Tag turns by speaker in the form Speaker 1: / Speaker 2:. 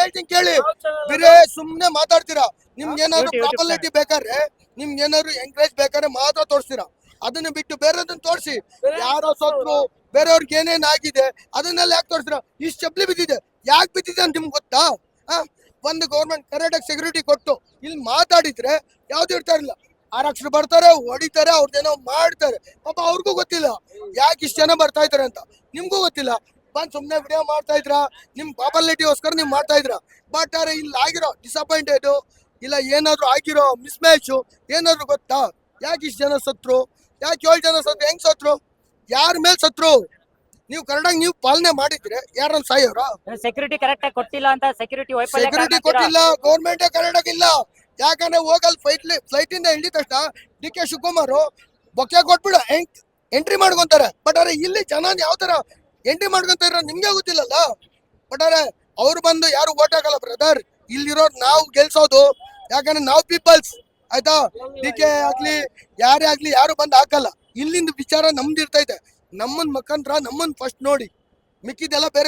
Speaker 1: ಹೇಳ್ತೀನಿ ಕೇಳಿ. ಬೇರೆ ಸುಮ್ನೆ ಮಾತಾಡ್ತೀರಾ. ನಿಮ್ಗೆ ಏನಾದ್ರು ಪ್ರಾಪರ್ಲಿಟಿ ಬೇಕಾದ್ರೆ, ನಿಮ್ಗೆ ಏನಾದ್ರು ಎಂಕರೇಜ್ ಬೇಕಾದ್ರೆ ಮಾತ್ರ ತೋರಿಸ್ತೀರಾ. ಅದನ್ನ ಬಿಟ್ಟು ಬೇರೆದನ್ನ ತೋರಿಸಿ. ಯಾರೋ ಸತ್ರು, ಬೇರೆಯವ್ರಿಗೆ ಏನೇನ್ ಆಗಿದೆ ಅದನ್ನೆಲ್ಲ ಯಾಕೆ ತೋರಿಸ್ತೀರಾ? ಇಷ್ಟು ಚಪ್ಲಿ ಬಿದ್ದಿದೆ, ಯಾಕೆ ಬಿದ್ದಿದೆ ಅಂತ ನಿಮ್ಗೆ ಗೊತ್ತಾ? ಒಂದು ಗೌರ್ಮೆಂಟ್ ಕರೆಕ್ಟಾಗಿ ಸೆಕ್ಯೂರಿಟಿ ಕೊಟ್ಟು ಇಲ್ಲಿ ಮಾತಾಡಿದ್ರೆ ಯಾವ್ದು ಇರ್ತಾ ಇರಲಿಲ್ಲ. ಆರಕ್ಷರು ಬರ್ತಾರೆ, ಹೊಡಿತಾರೆ, ಅವ್ರದ್ದೇನೋ ಮಾಡ್ತಾರೆ. ಪಾಪ ಅವ್ರಿಗೂ ಗೊತ್ತಿಲ್ಲ ಯಾಕೆ ಇಷ್ಟು ಜನ ಬರ್ತಾ ಇದಾರೆ ಅಂತ. ನಿಮ್ಗೂ ಗೊತ್ತಿಲ್ಲ. ಬಂದ್ ಸುಮ್ನೆ ವಿಡಿಯೋ ಮಾಡ್ತಾ ಇದ್ರ, ನಿಮ್ ಪಾಪರ್ಲಿಟಿಗೋಸ್ಕರ ನೀವ್ ಮಾಡ್ತಾ ಇದ್ರ. ಬಟ್ ಆದ್ರೆ ಇಲ್ಲಿ ಆಗಿರೋ ಡಿಸಪಾಯಿಂಟೆಡ್ ಇಲ್ಲ ಏನಾದ್ರು ಆಗಿರೋ ಮಿಸ್ ಮ್ಯಾಚ್ ಏನಾದ್ರು ಗೊತ್ತಾ? ಯಾಕೆ ಇಷ್ಟು ಜನ ಸತ್ರು? ಯಾಕೆ 7 ಜನ ಸತ್ರು? ಹೆಂಗ್ ಸತ್ರು? ಯಾರ ಮೇಲೆ ಸತ್ರು? ನೀವು ಕರೆಕ್ಟಾಗಿ ನೀವು ಪಾಲನೆ ಮಾಡಿದ್ರೆ ಯಾರನ್ನ ಸಾಯೋರ?
Speaker 2: ಸೆಕ್ಯೂರಿಟಿ ಕರೆಕ್ಟ್ ಆಗಿ ಕೊಟ್ಟಿಲ್ಲ ಅಂತ ಸೆಕ್ಯೂರಿಟಿ
Speaker 1: ಸೆಕ್ಯೂರಿಟಿ ಕೊಟ್ಟಿಲ್ಲ, ಗೌರ್ಮೆಂಟ್ ಕರೆಕ್ಟ್ ಆಗಿಲ್ಲ. ಯಾಕಂದ್ರೆ ಹೋಗಲ್ ಫ್ಲೈಟ್ ಇಂದ ಇಳಿದ ತಕ್ಷಣ ಡಿ ಕೆ ಶಿವಕುಮಾರ್ ಬೊಕ್ಕೆ ಕೊಟ್ಬಿಡ ಎಂಟ್ರಿ ಮಾಡ್ಕೊಂತಾರೆ. ಬಟ್ ಆದ್ರೆ ಇಲ್ಲಿ ಜನ ಯಾವ ತರ ಎಂಟ್ರಿ ಮಾಡ್ಕೊಂತ ಇರೋ ನಿಮ್ಗೆ ಗೊತ್ತಿಲ್ಲಲ್ಲ. ಬಟ್ ಆದ್ರೆ ಅವ್ರು ಬಂದು ಯಾರು ಓಟ್ ಹಾಕಲ್ಲ ಬ್ರದರ್. ಇಲ್ಲಿರೋರು ನಾವು ಗೆಲ್ಸೋದು. ಯಾಕಂದ್ರೆ ನಾವು ಪೀಪಲ್ಸ್, ಆಯ್ತಾ? ಡಿ ಕೆ ಆಗ್ಲಿ ಯಾರೇ ಆಗ್ಲಿ ಯಾರು ಬಂದು ಹಾಕಲ್ಲ. ಇಲ್ಲಿಂದ ವಿಚಾರ ನಮ್ದು ಇರ್ತೈತೆ. ನಮ್ಮನ್ ಮುಖಾಂತರ ನಮ್ಮನ್ ಫಸ್ಟ್ ನೋಡಿ, ಮಿಕ್ಕಿದೆಲ್ಲ ಬೇರೆ.